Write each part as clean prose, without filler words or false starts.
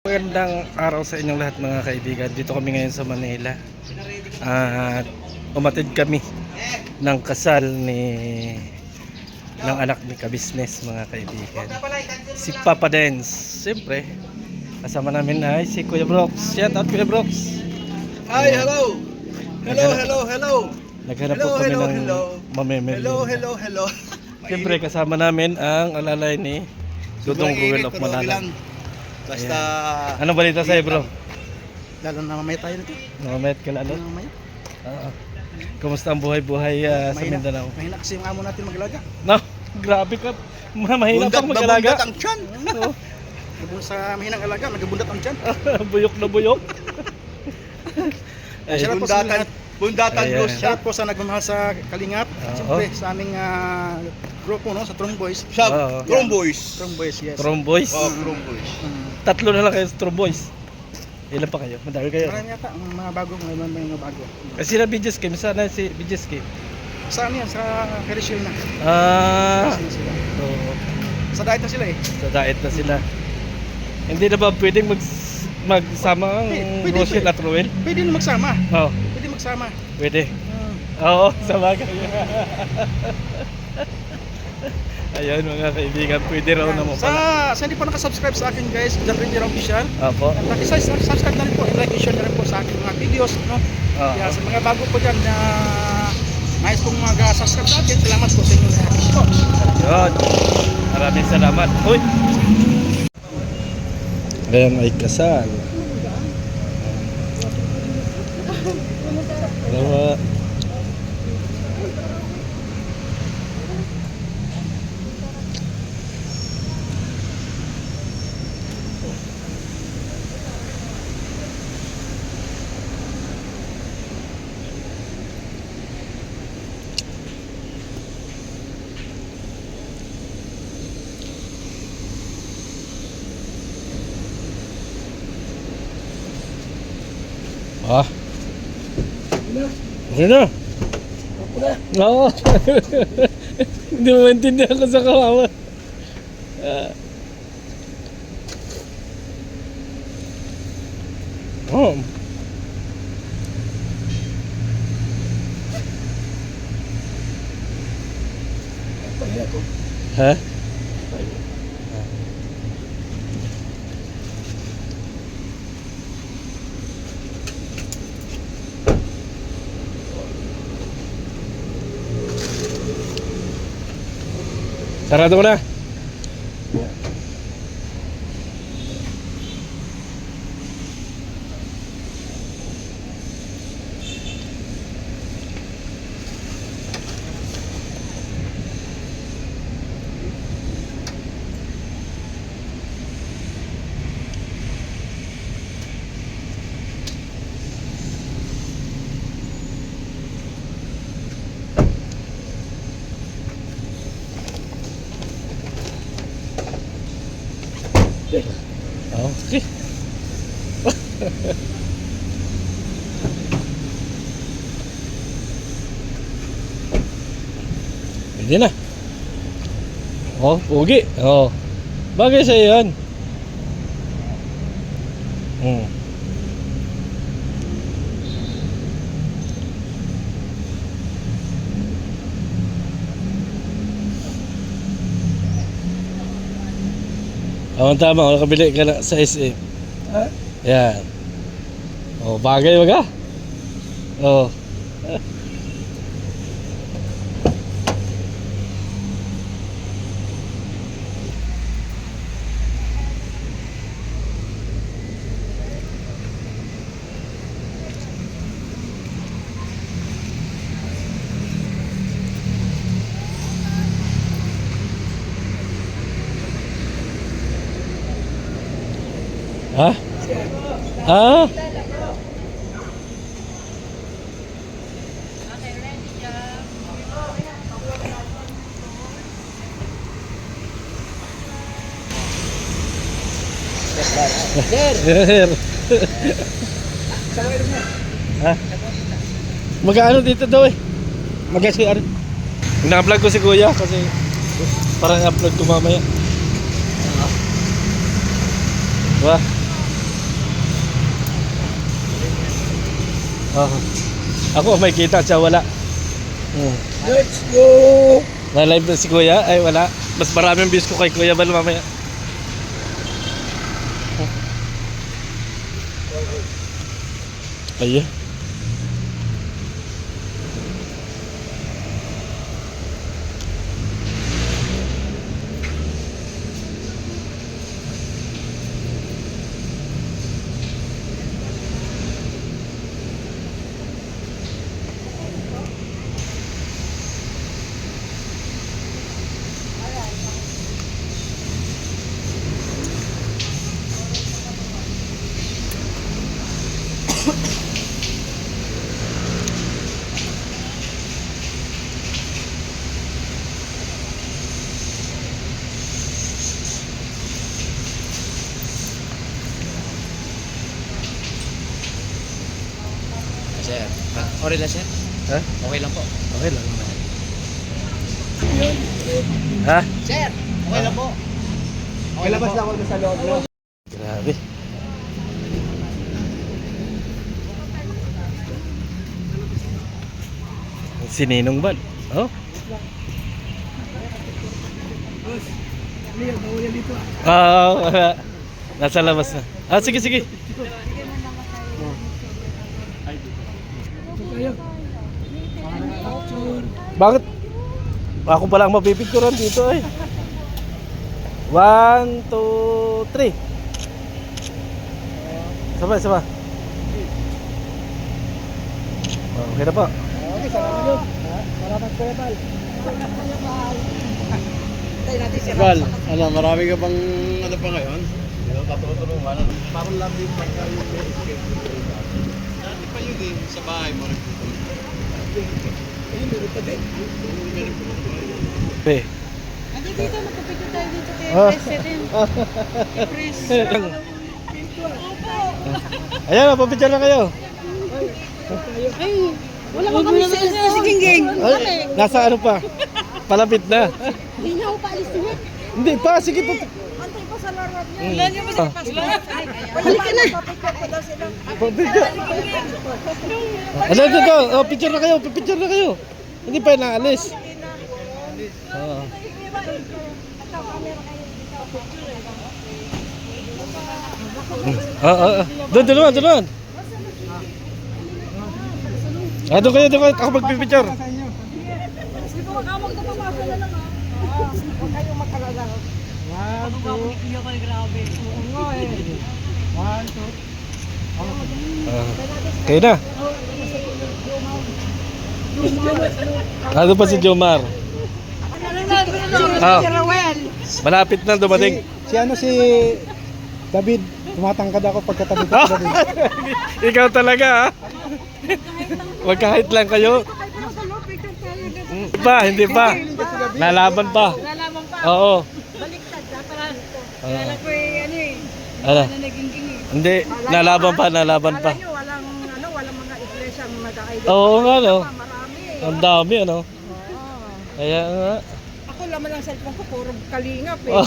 Magandang araw sa inyong lahat mga kaibigan. Dito kami ngayon sa Manila. At umatid kami ng kasal ng anak ni Kabisnes mga kaibigan. Si Papa Dance. Siyempre, kasama namin ay si Kuya Brooks. Shout out Kuya Brooks. Hi, hello. Hello. Naghanap po kami ng mamemeli. Hello. Siyempre, kasama namin ang alalay ni Dudong Ruel of Malalag. Basta Anong balita sa'yo, bro? lalo na mamaya tayo nito. Nakamayat ka lalo? Mamaya. Oo. Kumusta ang buhay-buhay sa Mindanao? Mahina kasi yung amo natin mag-alaga. No, grabe ka. Mahina pang mag-alaga. Nabundat ang tiyan. Oo. Sa mahinang alaga, nagabundat ang tiyan. Buyok na buyok. Ay, Shout out po sa lahat. Bundatan Ayan. Blues. Shout out po sa nagmamahal sa Kalingap. Siyempre sa aming grupo, no, sa Tromboys. Oo. Tromboys, yes. Tromboys. Tromboys. Tatlo na lang kayo sa Tromboys. Ilan pa kayo? Madami kayo. Marami yata ang mga bago, ngayon may mga bago. Kasi na Bijeski, sana si Bijeski. Sa ano yan, sa Kerishil na. Ah, Kerishil sila. oo. Sa diet na sila eh. Sa diet na sila. Hindi na ba pwedeng magsama ang Pwede. Rochelle at Ruel? Pwede na magsama. Oo, Pwede magsama. pwede. Oo, sa bagay. Ayun mga kaibigan, pwede raw naman pala. Sa hindi pa nakasubscribe sa akin guys, John Rivera Official. Opo. Subscribe na rin po, like and share na rin po sa aking mga videos, no? Oo. Kaya sa mga bago po dyan na nais pong mag-subscribe sa akin, salamat po sa inyo lahat po. Yun. Maraming salamat. Uy! Ngayon ay kasal. Dalawa. Ano na? Oo. Hindi mo maintindihan ko sa kawawa. Oh. Ha? Sarado mo na. Okay. Pwede na. Oh, pugi. Oh. Bagay sa'yo yan. Tama, nakabili ka na sa SM. Yan. Oh, bagay ba ka? Oh. Ha? Ah? Sir. Ha? Mag-ano dito daw eh. Mag-CR. Ina-upload ko si Kuya kasi parang upload ko mamaya. Wah. Oh. Ako may kita, siya wala. Let's go! Na-live na si Kuya? Ay wala. Mas maraming views ko kay Kuya Bal mamaya. Ayun. Sir, okay lang sir? Ha? Okay lang po. Okay lang naman. Ha? Sir, okay lang po. Okay lang po. Labas lang sa loob, no? Grabe. Si Ninong Bal. Oh. Ah, nasa labas na. Ah, sige, sige. Bakit? Ako pa lang mapipicturan dito eh. 1, 2, 3. Sabay, sabay. Oh, okay na po. Okay, salamat yun. Salamat Kuya Bal. Bal, ano, marami ka bang ano pa ngayon? Katulungan. Parang lang din pa kayo may escape. Dati pa yun eh, sa bahay mo rin. Ayun, meron pa din. Meron pa din. Pe. Andi dito, magpapicture tayo dito kay Ah. President. Chris. Ayan, mapapicture na kayo. Ay, wala ka kami si Gingging. Ay, nasa ano pa? Palapit na. Hindi na ako paalis din. Hindi pa, sige po. Antay pa sa laro niya. Hmm. Wala niyo ba sa passport? Halika na. Papicture pa daw sila. Picture. Ano dito? Oh, picture na kayo, picture na kayo. Hindi pa naalis. Oo. Doon naman, doon naman. Ah, doon kayo, ako magpipicture. Sige po, kamag na papasa na lang. Huwag kayong makalala. Ako kamukikiyo ko grabe. Oo nga eh. 1, 2. Kayo na. Ano pa si Jomar? Ah, Si Rowel. malapit na dumating. Si David, tumatangkad ako pagkatabi ko si David. Ikaw talaga ha? Wag kahit lang kayo. Pero sa loob, picture tayo. Hindi pa. Lalaban pa. Lalaman pa. Oo. Baliktad, dapat. Kaya ko eh, ano eh. Ano? Ano naging eh. Hindi, lalaban pa. Walang mga iglesia ang nag-idol. Oo nga no. Marami. Ang dami ano. Oo. Kaya nga. Ako laman ang cellphone ko, puro kalingap eh. Oh.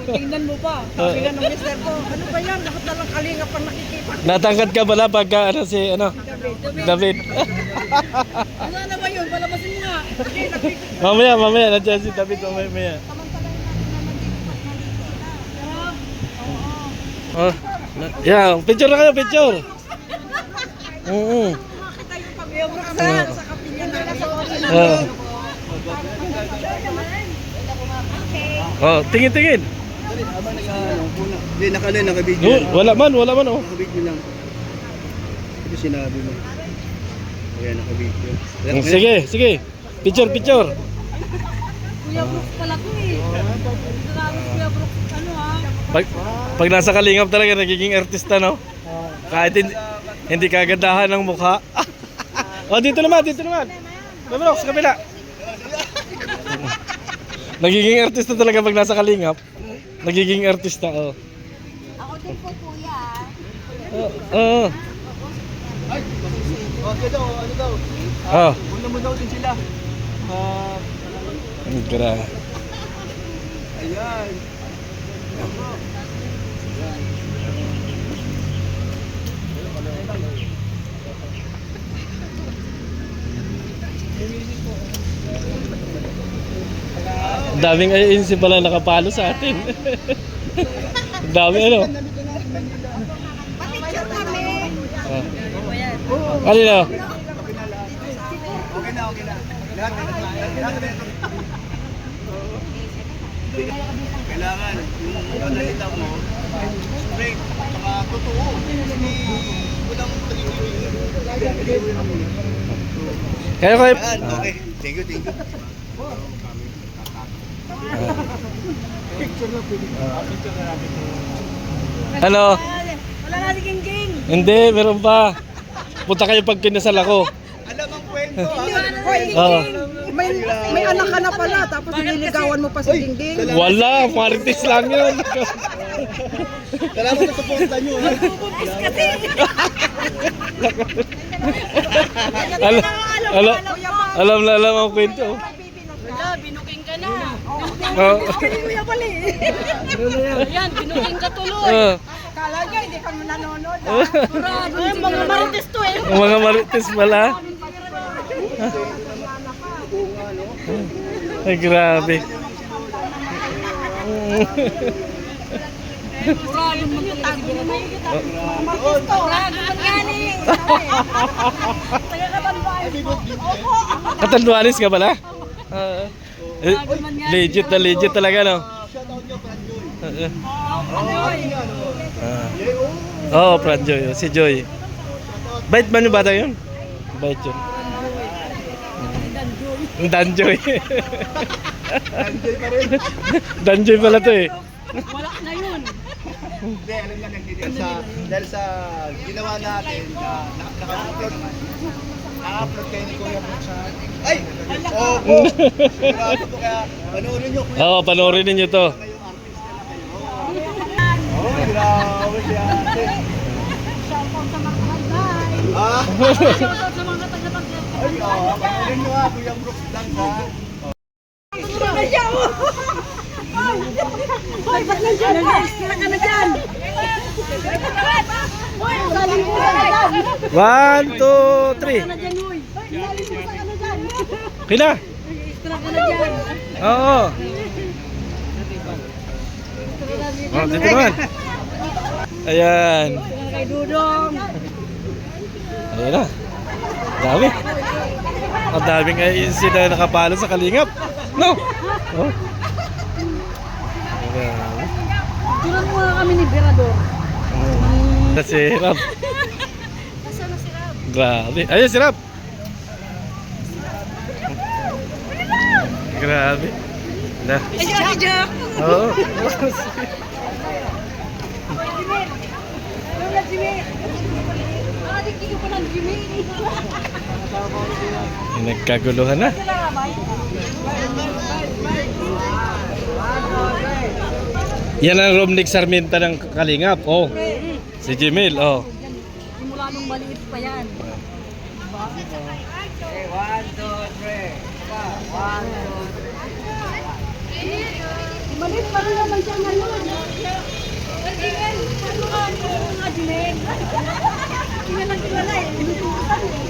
Tingnan mo pa. Sabi nga ng mister ko, ano ba yan? Lahat na lang kalingap ang nakikita. Natangkad ka pala pagka ano si David. Ano na ba yun? Palabasin mo nga. Hindi, nagpipicture. mamaya nandiyan si David mamaya. Samantalang natin naman dito. Oh. Yeah, picture na kayo, picture. Oo. Makita yung pag-iabrak sa kapilya na. Oh. Oh, tingin. Hindi, naka-video No, lang. wala man oh. Naka-video lang. Ito sinabi mo. Ayan, naka-video. Sige. Picture. Kuya Brooks pala ko eh. Grabe Kuya Brooks, ano ha? Pag nasa kalingap talaga nagiging artista no. Kahit hindi kagandahan ng mukha. Oh, dito naman. Bro, sa kabila. Nagiging artista talaga pag nasa kalingap. Nagiging artista, oh. Ako din po kuya. Oo. Okay daw, ano daw? Oh. Una mo daw din sila. Grabe. Ayan. Daming agency pala nakapalo sa atin. Ang dami ano. Picture kami. Ano na? Okay na. Lahat kailangan yung panalita mo, straight, saka totoo. Hindi walang triwiwi. Kaya ko Yan, okay. Thank you. Ano? Wala na si King. Hindi, meron pa. Punta kayo pag kinasal ako. Alam ang kwento, ha? Oo. May anak ka na pala, tapos nililigawan mo pa si Dingding. Wala, marites lang yun. Salamat sa suporta nyo, ha? Bubuntis kasi. Alam ang kwento. Wala, binuking ka na. Oo. Kuya pala eh. Ayan, binuking ka tuloy. Oo. Kala niya, hindi ka mo nanonood. Ay, mga marites to eh. Ang mga marites pala. Ay, grabe. Grabe mo ito. Marites to. Grabe man galing. Taga-Katanduanes po. Opo. Katanduanes ka pala? Legit na legit talaga, no? Oo, Franjoy. Si Joy. Bait man yung bata yun? Bait yun. Danjoy. Danjoy pala to eh. Wala na yun. Hindi, alam lang dahil sa ginawa natin na naka-upload kayo ni Kuya Brooks sa... Ay! Opo! Sigurado po kaya panoorin nyo. Oo, panoorin ninyo to. Oh, grabe siya. Shoutout sa mga kagay. Ah! Shoutout sa mga taga-Tanduanes. Ay, panoorin nyo ha, Kuya Brooks lang ha. Sura na siya oh! Hoy, ba't nandiyan ka? Sura ka na dyan! Hoy, saling ko ka na dyan! 1, 2, 3. Ka na dyan, hoy! Saling ko ka na dyan! Kina? Sura ka na dyan! Oo. Oh, dito naman. Ayan. Sura kay Dudong! Ayan na. Dami. Ang daming agency na nakapalo sa Kalingap. No? Oh. Grabe. Turan mo nga kami ni Berador. Si Rab. Nasaan na si Rab? Grabe. Ayun si Rab. Grabe. Na. Si Jack! Oo. Nakadikti ko pa ng Jimmy. Nagkaguluhan na. Sila nga ba? Yan ang Romnick Sarmiento ng Kalingap. Oh. Si Jimil. Oh. Simula nung maliit pa yan. Maliit pa rin naman siya ngayon. Ano nga, Jimmy? Hindi lang kilala eh. Binutusan eh.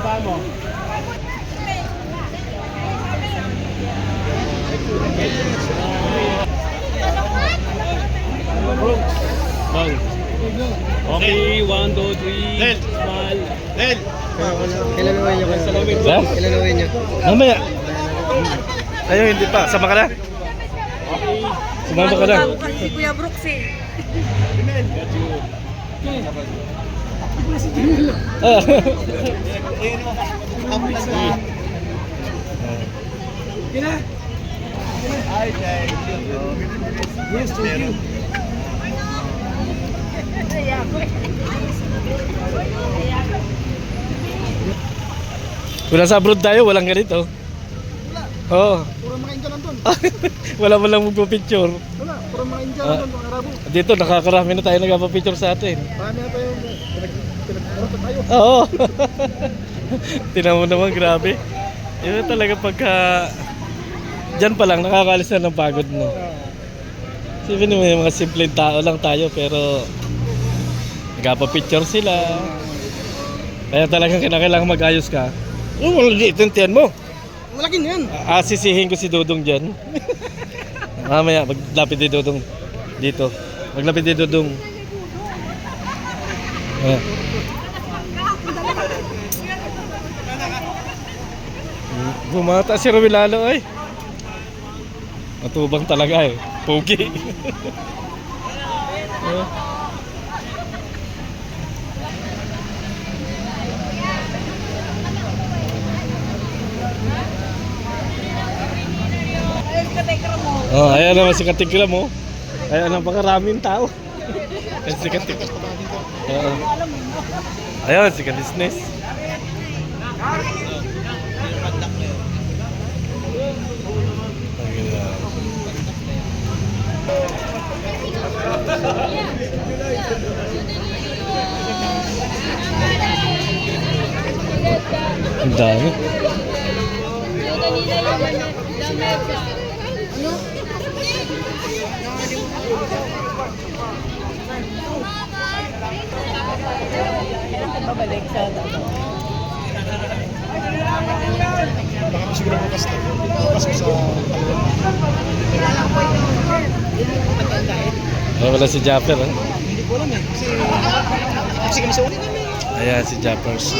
Bang. Okay, 1, 2, 3. Smile. Del! Kailanuhin nyo kayo. Ha? Kailanuhin nyo. Mamaya. Ayun, hindi pa. Sama ka na? Sumama ka na. Si Kuya Brooks eh. Ah. Ay, thank you. Yes, thank you. Kung nasa abroad tayo, walang ganito. Oo. Puro mga Indian nandun. Wala mo lang magpapicture. Wala, puro mga Indian Ah. nandun, mga Arabo. Dito, nakakarami na tayo nagpapicture sa atin. Marami na tayo, pinag-urot tayo. Oo. Tinan mo naman, grabe. Yun talaga pagka... Diyan pa lang, nakakalis na ng pagod mo. Sabihin mo yung mga simpleng tao lang tayo, pero... Nagpapicture sila. Kaya talagang kinakailangan mag-ayos ka. Wala dito yung tiyan mo. Malaki na yan. Sisihin ko si Dudong dyan. Mamaya, maglapit ni Dudong dito. Maglapit ni Dudong. Ayan. Bumata si Rubilalo ay. Matubang talaga eh. Pogi. Oh, ayan naman si Katikram mo. Ayan ang pakaraming tao. Ayan si Katikram. Oo. Ayan si Kadisnes. Ang dami. Babalik sa Baka siguro bukas na. Bukas ko sa Oh, wala si Japper. Eh. Hindi ko alam eh. Kasi kami sa ulit namin. Ayan si Jappers.